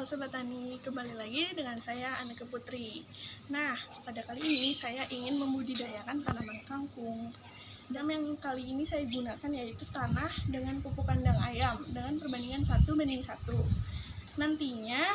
Sobat Tani, kembali lagi dengan saya Anneke Putri. Nah, pada kali ini saya ingin membudidayakan tanaman kangkung. Dan yang kali ini saya gunakan yaitu tanah dengan pupuk kandang ayam dengan perbandingan 1:1. Nantinya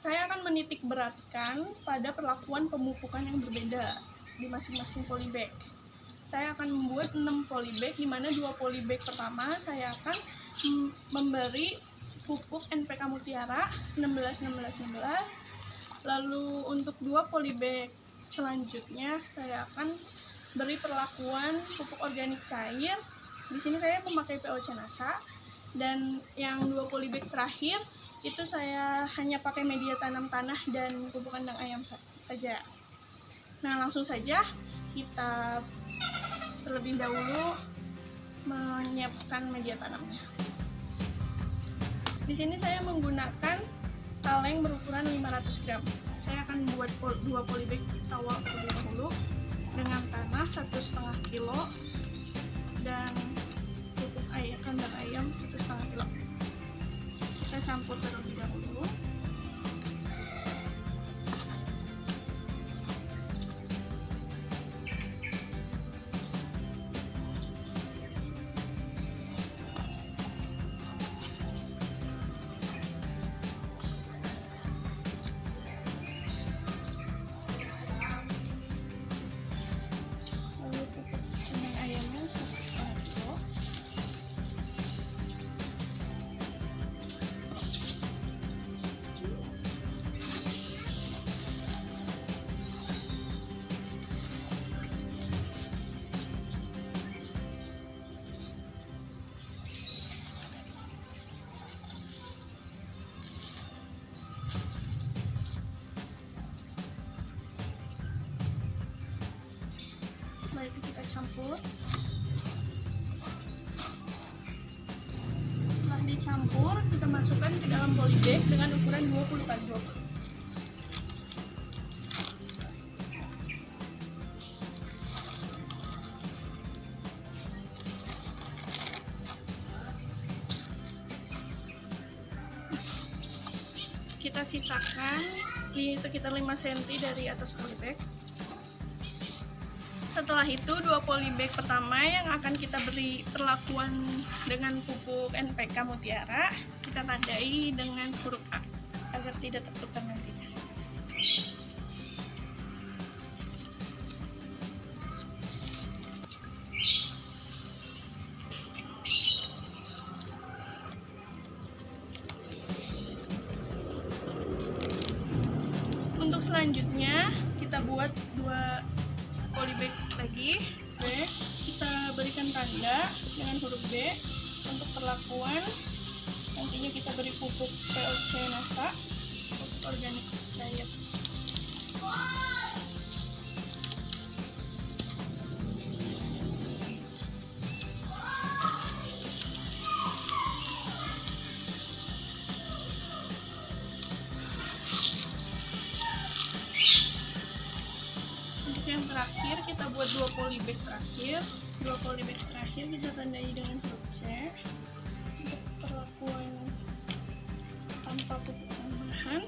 saya akan menitik beratkan pada perlakuan pemupukan yang berbeda di masing-masing polybag. Saya akan membuat 6 polybag, di mana 2 polybag pertama saya akan memberi pupuk NPK Mutiara 16-16-16. Lalu untuk 2 polybag selanjutnya saya akan beri perlakuan pupuk organik cair. Di sini saya memakai POC NASA, dan yang 2 polybag terakhir itu saya hanya pakai media tanam tanah dan pupuk kandang ayam saja. Nah, langsung saja kita terlebih dahulu menyiapkan media tanamnya. Di sini saya menggunakan kaleng berukuran 500 gram. Saya akan buat 2 polybag tawa terlebih dahulu dengan tanah 1,5 kilo dan pupuk kandang ayam 1,5 kilo. Kita campur terlebih dahulu. Setelah itu kita campur. Setelah dicampur, kita masukkan ke dalam polybag dengan ukuran 20x20. Kita sisakan di sekitar 5 cm dari atas polybag. Setelah itu 2 polybag pertama yang akan kita beri perlakuan dengan pupuk NPK Mutiara, kita tandai dengan huruf A agar tidak tertukar nantinya. Untuk selanjutnya kita buat 2 polybag lagi B, kita berikan tanda dengan huruf B untuk perlakuan. Nantinya kita beri pupuk POC NASA, pupuk organik cair. Yang terakhir kita buat 2 polybag terakhir. 2 polybag terakhir kita tandai dengan huruf C untuk perlakuan tanpa pupuk tambahan.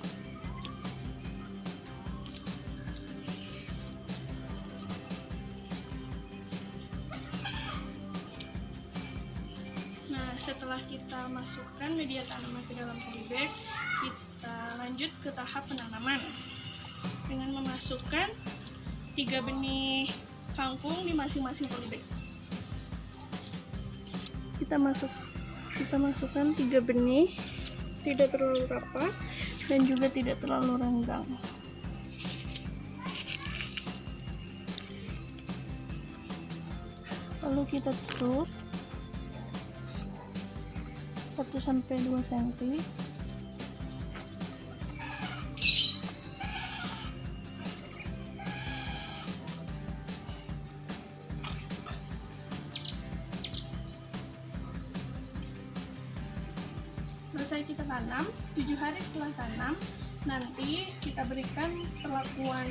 Nah, setelah kita masukkan media tanaman ke dalam polybag, kita lanjut ke tahap penanaman dengan memasukkan 3 benih kangkung di masing-masing polybag. Kita masukkan 3 benih, tidak terlalu rapat dan juga tidak terlalu renggang. Lalu kita tutup 1-2 cm. Selesai kita tanam, 7 hari setelah tanam, nanti kita berikan perlakuan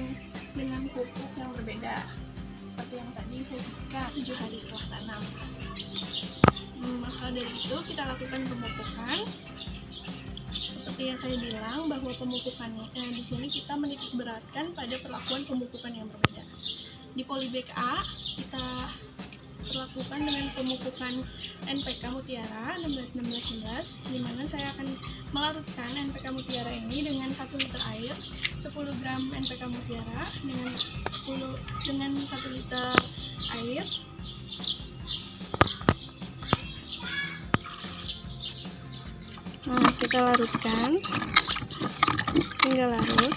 dengan pupuk yang berbeda. Seperti yang tadi saya sebutkan, 7 hari setelah tanam. Maka dari itu kita lakukan pemupukan seperti yang saya bilang bahwa pemupukannya di sini kita menitik beratkan pada perlakuan pemupukan yang berbeda. Di polybag A kita perlakukan dengan pemupukan NPK Mutiara 16-16-11, di mana saya akan melarutkan NPK Mutiara ini dengan 1 liter air, 10 gram NPK Mutiara dengan 1 liter air. Nah, kita larutkan hingga larut.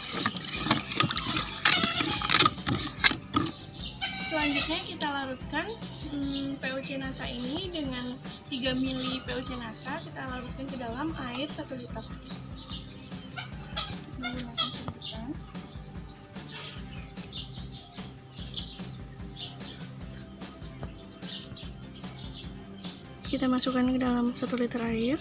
Selanjutnya kita larutkan POC Nasa ini dengan 3 ml POC Nasa, kita larutkan ke dalam air 1 liter. Menggunakan sedotan. Kita masukkan ke dalam 1 liter air.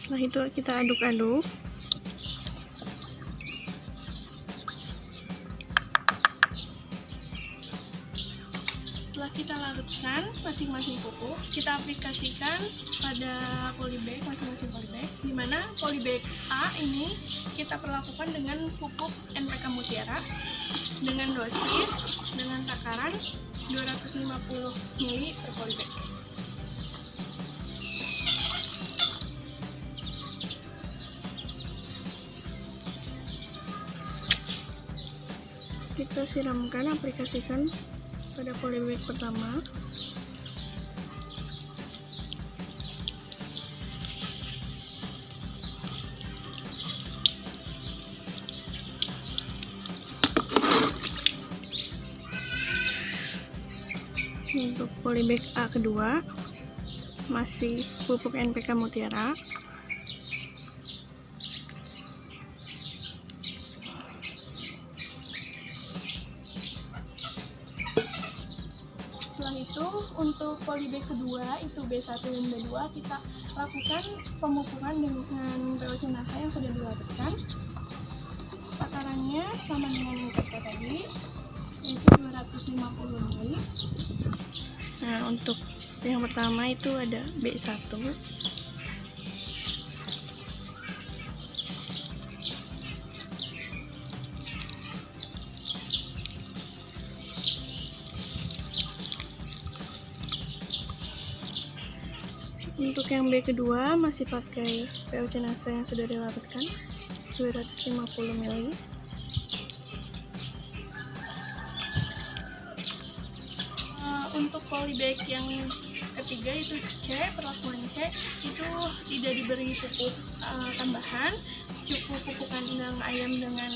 Setelah itu kita aduk-aduk. Setelah kita larutkan masing-masing pupuk, kita aplikasikan pada polybag, masing-masing polybag, di mana polybag A ini kita perlakukan dengan pupuk NPK Mutiara dengan dosis dengan takaran 250 ml per polybag. Kita siramkan, aplikasikan pada polybag pertama. Untuk polybag A kedua masih pupuk NPK Mutiara. Setelah itu untuk polybag kedua itu B1 dan B2 kita lakukan pemupukan dengan POC Nasa yang sudah dilarutkan. Takarannya sama dengan yang tadi, yaitu 250 ml. Nah, untuk yang pertama itu ada B1. Untuk yang B kedua masih pakai POC Nasa yang sudah dilarutkan 250 ml. Untuk polybag yang ketiga itu C, perlakuan C itu tidak diberi pupuk tambahan, cukup pupukan indang ayam dengan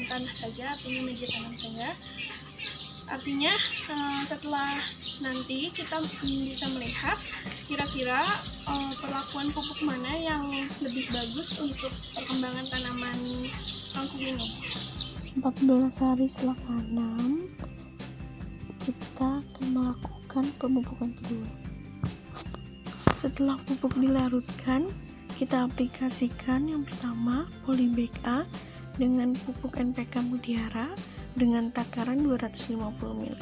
tanah saja, artinya media tanam saja. Artinya setelah nanti kita bisa melihat kira-kira perlakuan pupuk mana yang lebih bagus untuk perkembangan tanaman kangkung ini. 14 hari setelah tanam, kita akan melakukan pemupukan kedua. Setelah pupuk dilarutkan, kita aplikasikan yang pertama polybag A dengan pupuk NPK Mutiara dengan takaran 250 ml.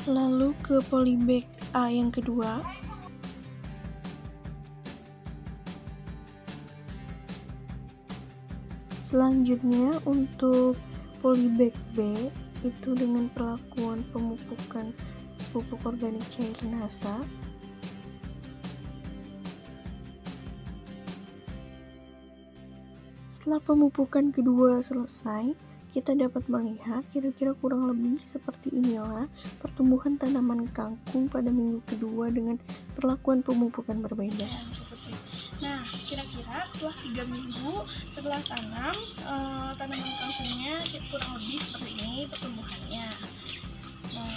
Lalu ke polybag A yang kedua. Selanjutnya untuk polybag B itu dengan perlakuan pemupukan pupuk organik cair Nasa. Setelah pemupukan kedua selesai, kita dapat melihat kira-kira kurang lebih seperti inilah pertumbuhan tanaman kangkung pada minggu kedua dengan perlakuan pemupukan berbeda. Nah, kira-kira setelah 3 minggu setelah tanam, tanaman kangkungnya kurang lebih seperti ini pertumbuhannya. Nah,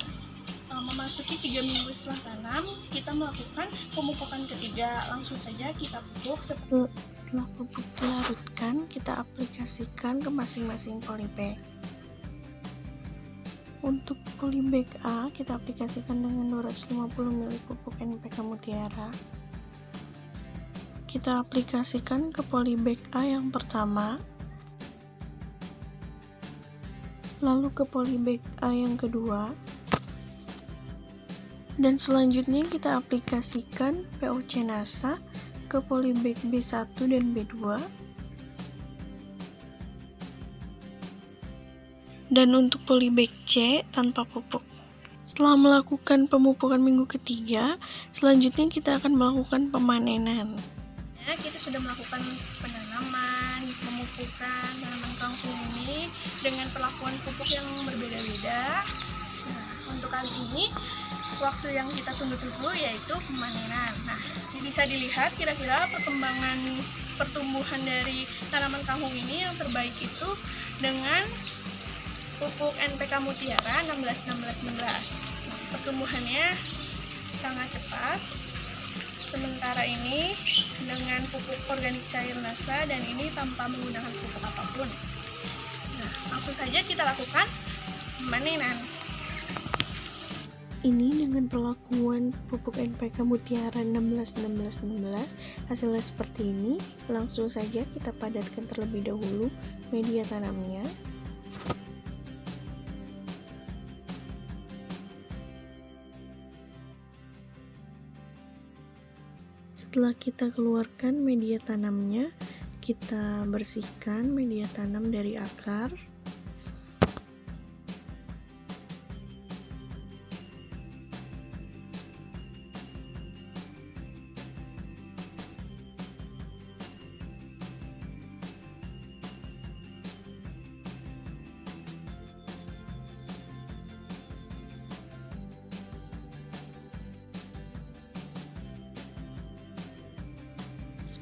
memasuki 3 minggu setelah tanam, kita melakukan pemupukan ketiga. Langsung saja kita pupuk. Setelah pupuk dilarutkan, kita aplikasikan ke masing-masing polybag. Untuk polybag A, kita aplikasikan dengan 250 ml pupuk NPK Mutiara. kita aplikasikan ke polybag A yang pertama, lalu ke polybag A yang kedua, dan selanjutnya kita aplikasikan POC NASA ke polybag B1 dan B2. Dan untuk polybag C tanpa pupuk. Setelah melakukan pemupukan minggu ketiga, selanjutnya kita akan melakukan pemanenan. Kita sudah melakukan penanaman, pemupukan tanaman kangkung ini dengan perlakuan pupuk yang berbeda-beda. Nah, untuk kali ini waktu yang kita tunggu-tunggu yaitu pemanenan. Nah, bisa dilihat kira-kira perkembangan pertumbuhan dari tanaman kangkung ini yang terbaik itu dengan pupuk NPK Mutiara 16-16-16. Nah, pertumbuhannya sangat cepat. Sementara ini dengan pupuk organik cair NASA dan ini tanpa menggunakan pupuk apapun. Nah, langsung saja kita lakukan pemanenan. Ini dengan perlakuan pupuk NPK Mutiara 16-16-16, hasilnya seperti ini. Langsung saja kita padatkan terlebih dahulu media tanamnya. Setelah kita keluarkan media tanamnya, kita bersihkan media tanam dari akar.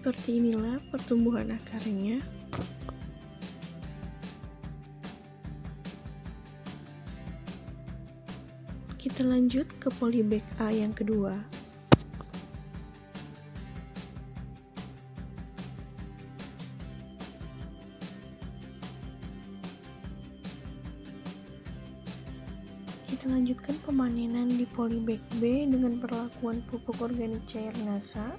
Seperti inilah pertumbuhan akarnya. Kita lanjut ke polybag A yang kedua. Kita lanjutkan pemanenan di polybag B dengan perlakuan pupuk organik cair NASA.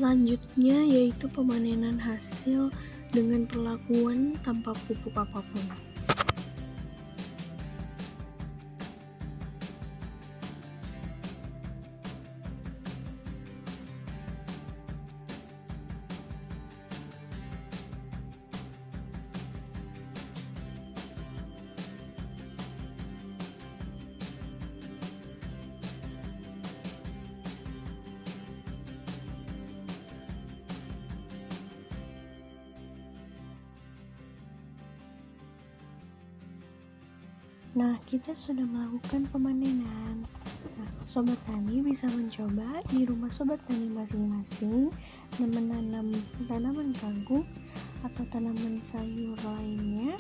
Selanjutnya yaitu pemanenan hasil dengan perlakuan tanpa pupuk apapun. Nah, kita sudah melakukan pemanenan. Nah, Sobat Tani bisa mencoba di rumah Sobat Tani masing-masing dan menanam tanaman kangkung atau tanaman sayur lainnya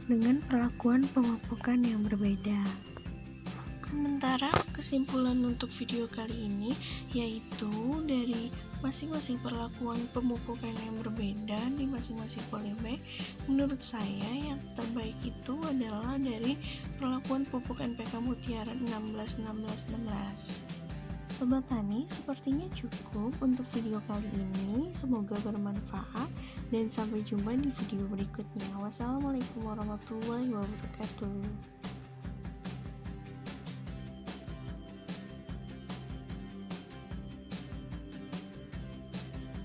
dengan perlakuan pemupukan yang berbeda. Sementara kesimpulan untuk video kali ini yaitu dari masing-masing perlakuan pemupukan yang berbeda di masing-masing polybag, menurut saya yang terbaik itu adalah dari perlakuan pupuk NPK Mutiara 16-16-16. Sobat Tani, sepertinya cukup untuk video kali ini. Semoga bermanfaat dan sampai jumpa di video berikutnya. Wassalamualaikum warahmatullahi wabarakatuh.